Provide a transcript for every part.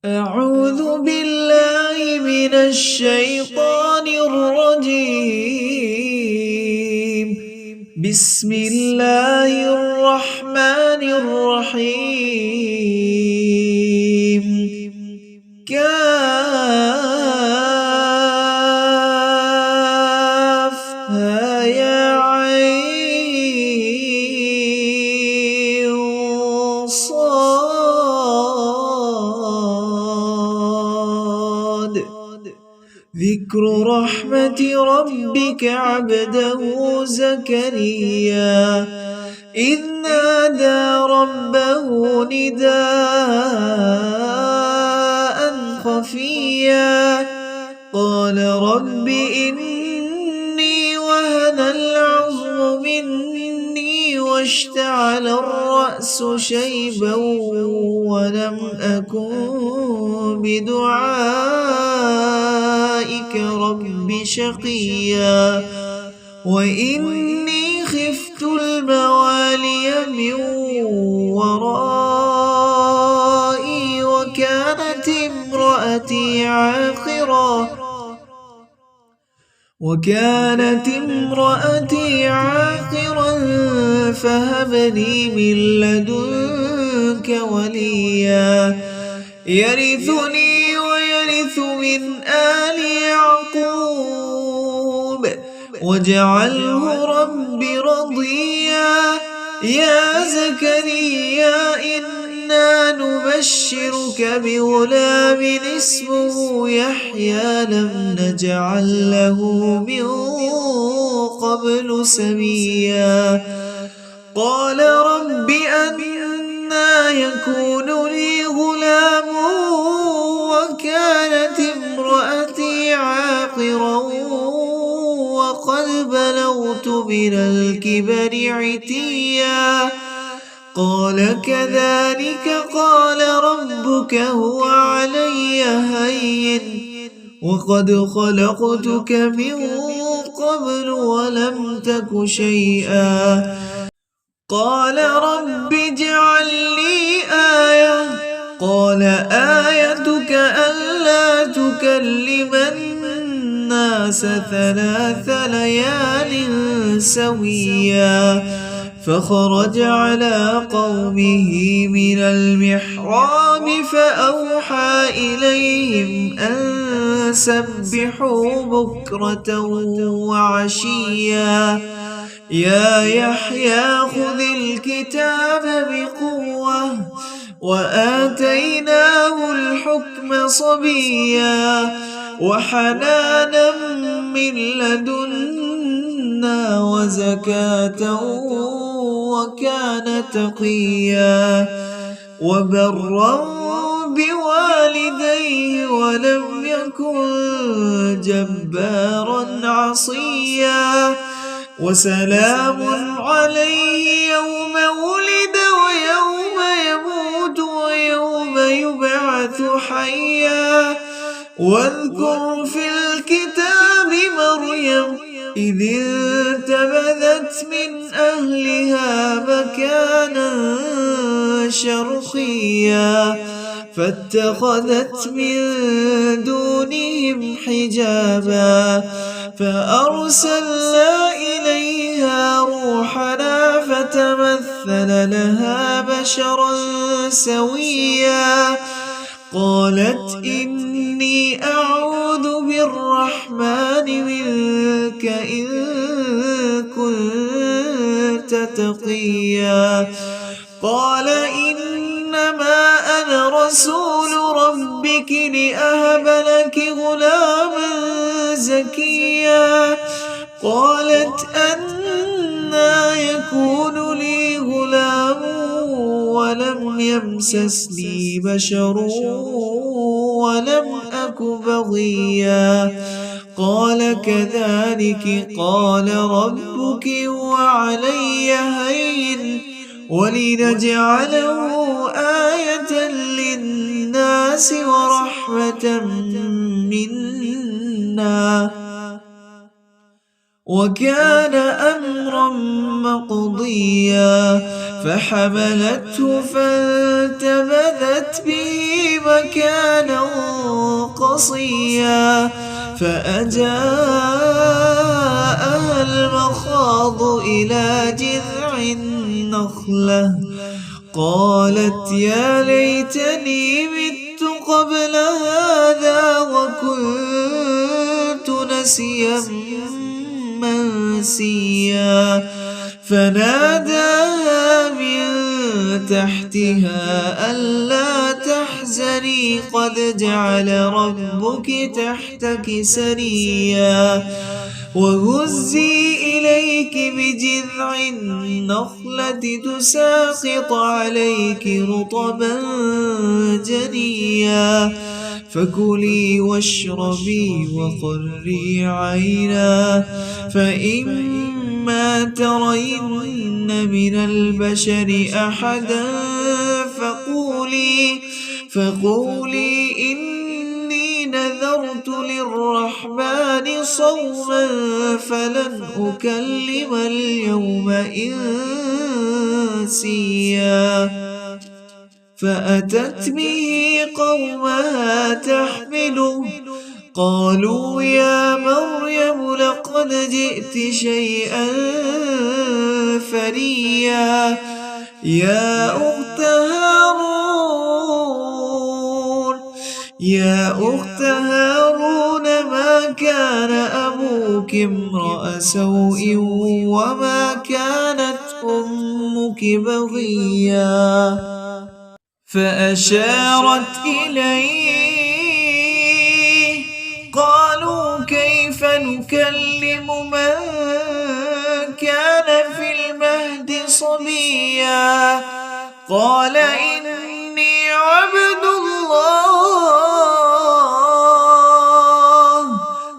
أعوذ بالله من الشيطان الرجيم. بسم الله الرحمن الرحيم. كافها يا عين صاد. ذكر رحمة ربك عبده زكريا إذ نادى ربه نداء خفيا قال رب إني وهن العظم مني واشتعل الرأس شيبا ولم أكن بدعائك رب شقيا وإني خفت الموالي من ورائي وكانت امرأتي عاقرا فهب لي من لدنك وليا يرثني ويرث من آل يعقوب واجعله رب رضيا يا زكريا إنا نبشرك بغلام اسمه يحيى لم نجعل له من قبل سميا قال رب أنى يكون لي غلام وكانت امرأتي عاقرا وقد بلغت من الكبر عتيا قال كذلك قال ربك هو علي هين وقد خلقتك من قبل ولم تك شيئا قال رب اجعل لي آية قال آيتك ألا تكلم الناس 3 ليال سويا فخرج على قومه من المحراب فأوحى إليهم أن سبحوا بكرة وعشيا يا يحيى خذ الكتاب بقوة وآتيناه الحكم صبيا وحنانا من لدنا وزكاة وكان تقيا وبرا بوالديه ولم يكن جبارا عصيا وسلام عليه يوم ولد ويوم يموت ويوم يبعث حيا واذكر في الكتاب مريم إذ انتبذت من أهلها مكانا شرقيا فاتخذت من دونهم حجابا فأرسلنا إليها روحنا فتمثل لها بشرا سويا قالت إني أعوذ بالرحمن منك إن كنت تقيا قال إنما أنا رسول ربك لأهب لك غلاما زكيا قالت أنى يكون لي غلام ولم يمسسني بشر ولم أك بغيا قال كذلك قال ربك وعلي هين ولنجعله آية للناس ورحمة منا وكان أمرا مقضيا فحملته فانتبذت به مكانا قصيا فأجاءها المخاض إلى جذع النخلة قالت يا ليتني مت قبل هذا وكنت نسيا منسيا فناداها من تحتها ألا تحزني قد جعل ربك تحتك سريا وهزي إليك بجذع النخلة تساقط عليك رطبا جنيا فكلي واشربي وقري عينا فإما ترين من البشر أحدا فقولي إني نذرت للرحمن صوما فلن أكلم اليوم إنسيا فأتت به قومها تحمله قالوا يا مريم لقد جئت شيئا فريا يا أخت هارون ما كان أبوك امرأ سوء وما كانت أمك بغيا فأشارت إليه قالوا كيف نكلم من كان في المهد صبيا قال إني عبد الله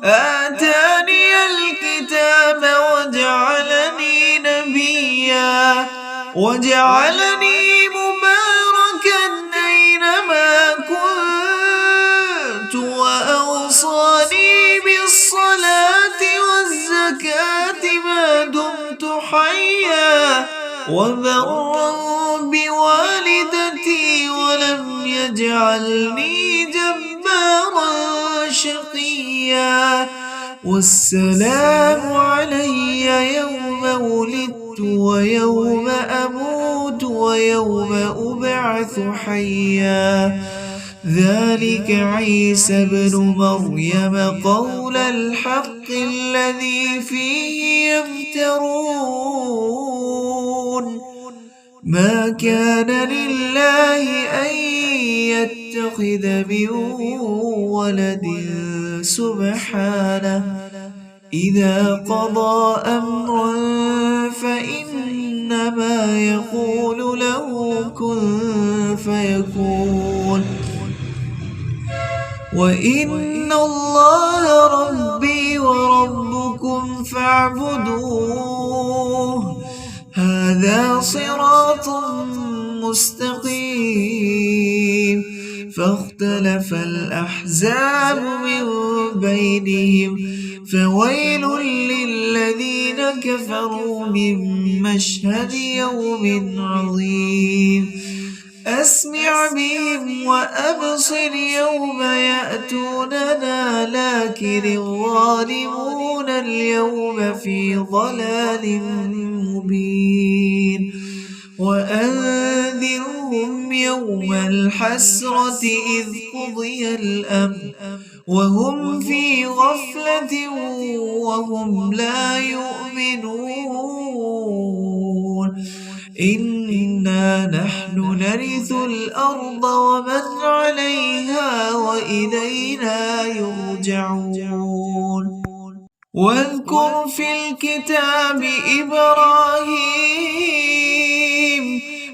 آتاني الكتاب وجعلني نبيا وجعلني مباركا أينما كنت وأوصاني بالصلاة والزكاة ما دمت حيا وبرا بوالدتي ولم يجعلني جبارا شقيا والسلام علي يوم ولدت ويوم أموت ويوم أبعث حيا ذلك عيسى ابن مريم قول الحق الذي فيه يمترون ما كان لله أن يتخذ من ولد سبحانه إذا قضى أمرا فإنما يقول له كن فيكون وإن الله ربي وربكم فاعبدوه هذا صراط مستقيم فاختلف الأحزاب من بينهم فويل للذين كفروا من مشهد يوم عظيم أسمع بهم وأبصر يوم يأتوننا لكن الظالمون اليوم في ضلال مبين وأنذرهم يوم الحسرة إذ قضي الأمر وهم في غفلة وهم لا يؤمنون إنا نحن نرث الأرض ومن عليها وإلينا يرجعون واذكر في الكتاب إبراهيم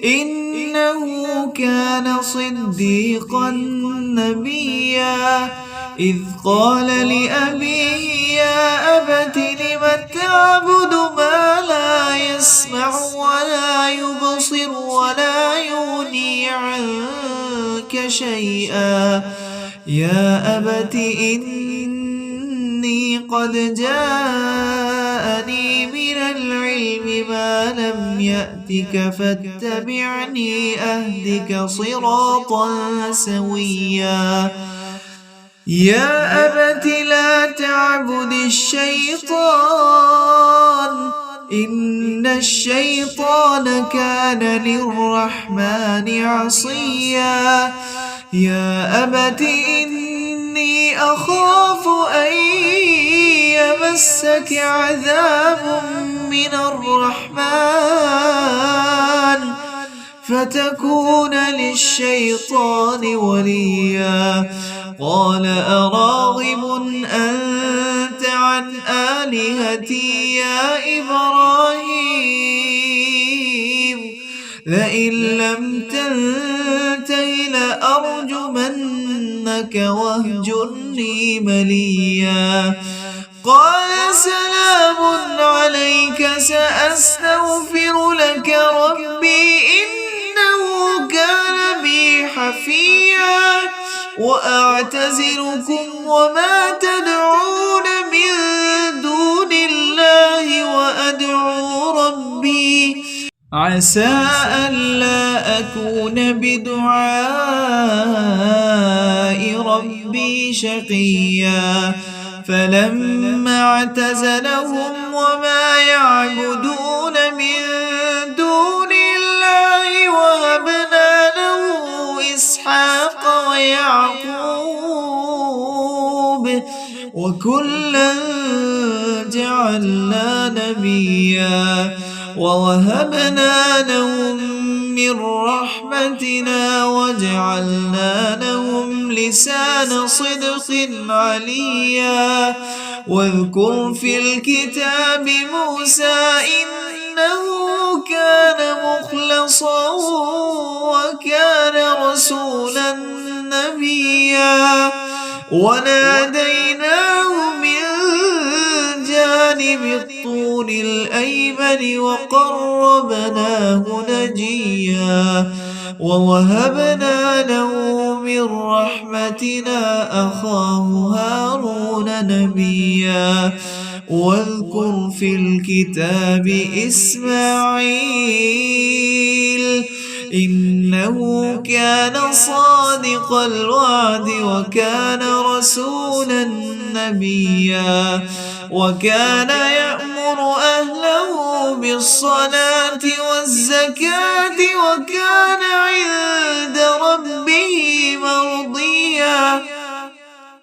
إنه كان صديقا نبيا إذ قال لأبيه يا أبت لم تعبد ما لا يسمع ولا يبصر ولا يغني عنك شيئا يا أبت إني قد جاءني جاءني من العلم ما لم يأتك فاتبعني أهدك صراطا سويا يا أبت لا تعبد الشيطان إن الشيطان كان للرحمن عصيا يا أبت إني أخاف أن يمسك عذاب من الرحمن فتكون للشيطان وليا قال أراغب أنت عن آلهتي يا إبراهيم لئن لم تنته لأرجمنك واهجرني مليا قال سلام عليك سأستغفر لك ربي إنه كان بي حفيا وأعتزلكم وما تدعون من دون الله وأدعو ربي عسى ألا أكون بدعاء ربي شقيا فلما اعتزلهم وما يعبدون من دون الله وهبنا له إسحاق ويعقوب وكلا جعلنا نبيا ووهبنا لهم من رحمتنا وجعلنا لهم لسان صدق عليا واذكر في الكتاب موسى إنه كان مخلصا وكان رسولا نبيا وناديناه من جانب الطور الأيمن وقربناه نجيا ووهبنا له من رحمتنا أخاه هارون نبيا واذكر في الكتاب إسماعيل إنه كان صادق الوعد وكان رسولا نبيا وكان يأمر أهله بالصلاة والزكاة وكان عند ربه مرضيا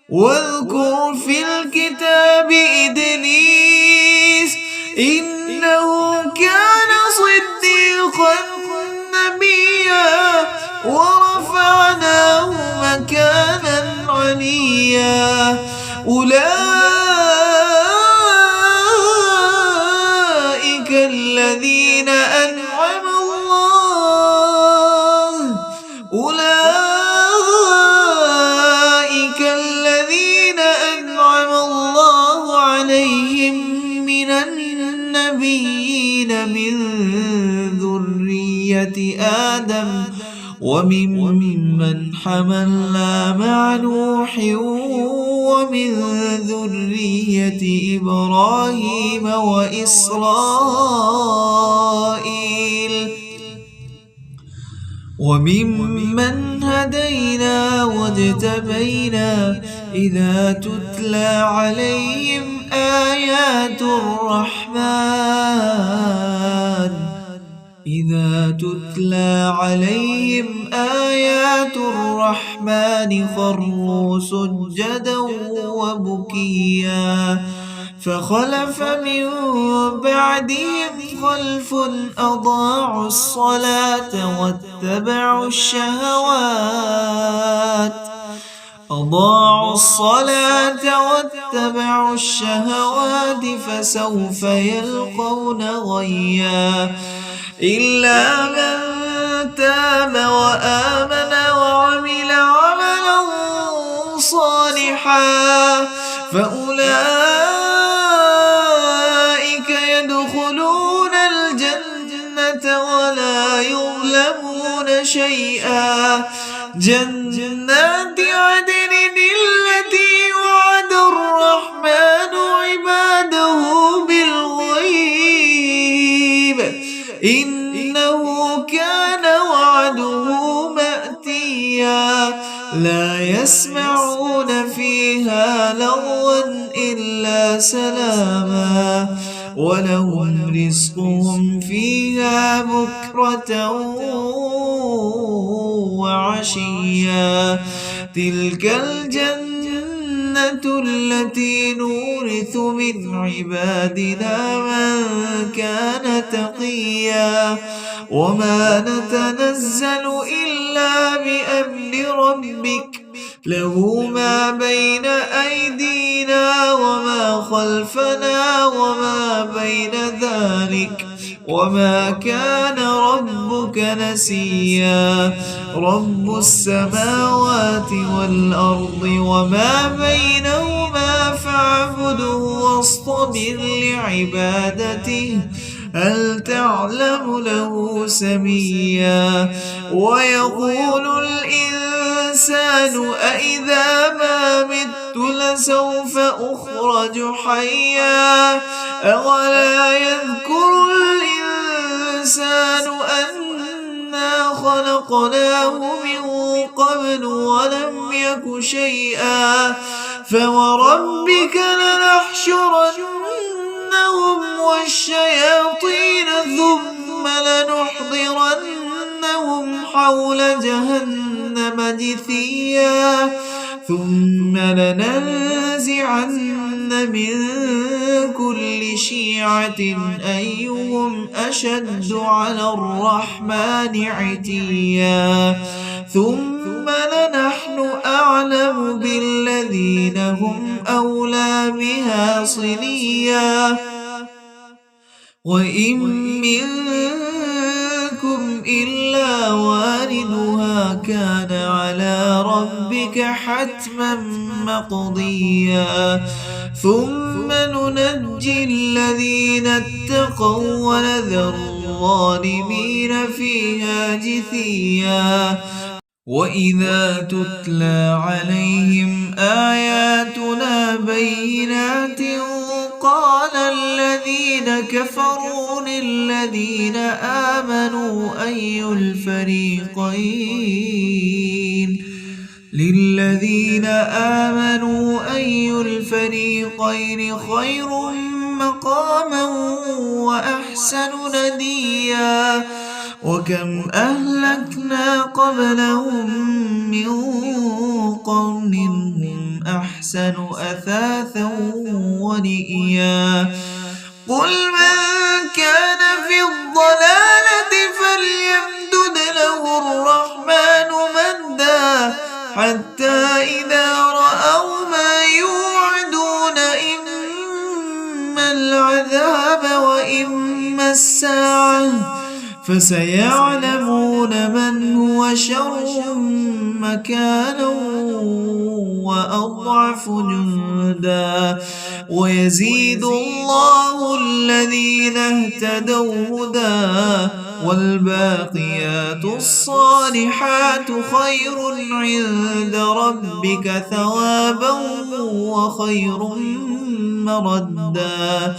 واذكر في الكتاب إدريس إنه كان صديقا نبيا ورفعناه مكانا عليا أولئك الذين أنعم الله عليهم من النبيين من ذرية آدم وممن حملنا مع نوح ومن ذرية إبراهيم وإسرائيل وممن هدينا واجتبينا إذا تتلى عليهم آيات الرحمن خروا سجدا وبكيا فخلف من بعدهم خلف أضاعوا الصلاة واتبعوا الشهوات فسوف يلقون غيا إلا من تاب وآمن وعمل عملا صالحا فأولئك يدخلون الجنة ولا يظلمون شيئا جنات عدن التي وعد الرحمن عباده بالغيب يسمعون فيها لغوا إلا سلاما ولهم رزقهم فيها بكرة وعشيا تلك الجنة التي نورث من عبادنا من كان تقيا وما نتنزل إلا بأمر ربك له ما بين أيدينا وما خلفنا وما بين ذلك وما كان ربك نسيا رب السماوات والأرض وما بينهما فاعبده واصطبر لعبادته هل تعلم له سميا ويقول الإنسان أإذا ما مت لسوف أخرج حيا أولا يذكر الإنسان أنا خلقناه من قبل ولم يك شيئا فوربك لنحشرنهم والشياطين ثم لنحضرنهم حول جهنم جثيا ثم لننزعن من كل شيعة أيهم أشد على الرحمن عتيا ثم لنحن أعلم بالذين هم أولى بها صليا وإن منكم إلا واردها كان على ربك حتما مقضيا ثم ننجي الذين اتقوا ونذر الظالمين فيها جثيا وإذا تتلى عليهم آياتنا بينات قال الذين كفروا للذين آمنوا أي الفريقين خير مقاما وأحسن نديا وكم أهلكنا قبلهم من قرن هم أحسن أثاثا ورئيا قل من كان في الضلالة فليمدد له الرحمن مدا حتى إذا رأوا ما يوعدون إما العذاب وإما الساعة فسيعلمون من هو شر مكانا وأضعف جندا ويزيد الله الذين اهتدوا هدى والباقيات الصالحات خير عند ربك ثوابا وخير مردا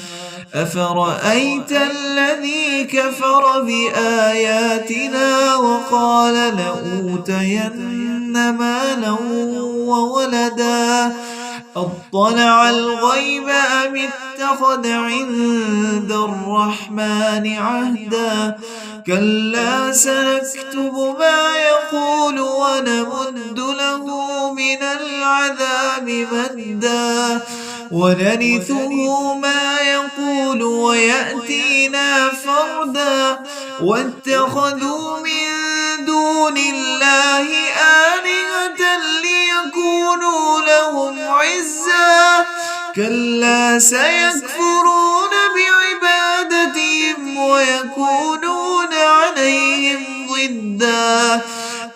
أفرأيت الذي كفر بآياتنا وقال لأوتين مالا وولدا أطلع الغيب أم اتخذ عند الرحمن عهدا كلا سنكتب ما يقول ونمد له من العذاب مدا ونرثه ما يقول ويأتينا فردا واتخذوا من دون الله آلهة ليكونوا لهم عزا كلا سيكفرون بعبادتهم ويكونون عليهم ضدا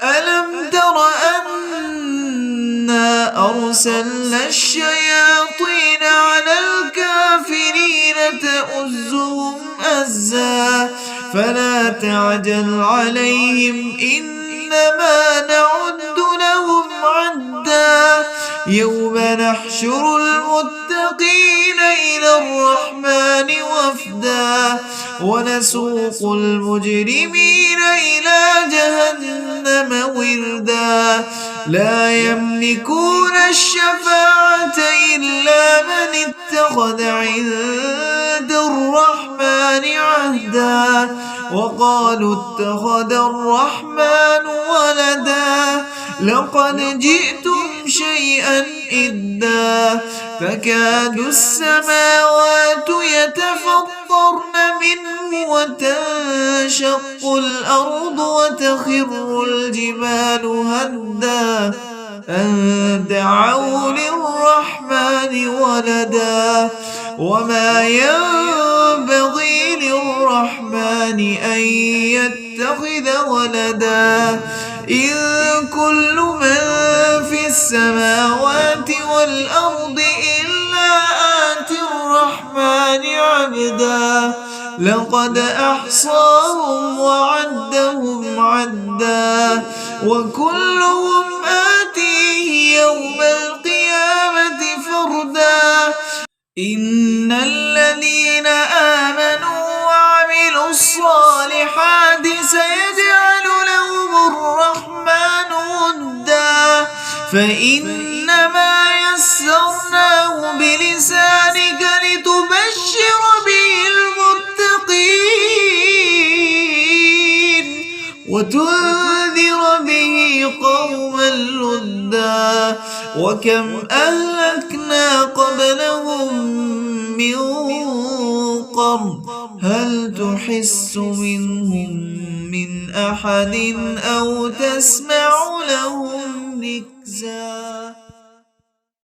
ألم تر أنا أرسلنا الشياطين على الكافرين تؤزهم أزا فلا تعجل عليهم إنما نعد لهم عدا يوم نحشر المتقين إلى الرحمن وفدا ونسوق المجرمين إلى جهنم وردا لا يملكون الشفاعة إلا من اتخذ عند الرحمن عهدا وقالوا اتخذ الرحمن ولدا لقد جئتم شيئا إدا تكاد السماوات يتفطرن منه وتنشق الأرض وتخر الجبال هدا أن دعوا للرحمن ولدا وما ينبغي للرحمن أن يتخذ ولدا إن كل من في السماوات والأرض إلا آتي الرحمن عبدا لقد أحصاهم وعدهم عدا وكلهم آتيه يوم القيامة فردا إن الذين آمنوا وعملوا الصالحات سيجعل لهم الرحمن ودا فإنما يسرناه بلسانك لتبشر به المتقين وتنذر به قوما لدا وكم أهلكنا قبلهم من قرن هل تحس منهم من أحد أو تسمع لهم ركزا.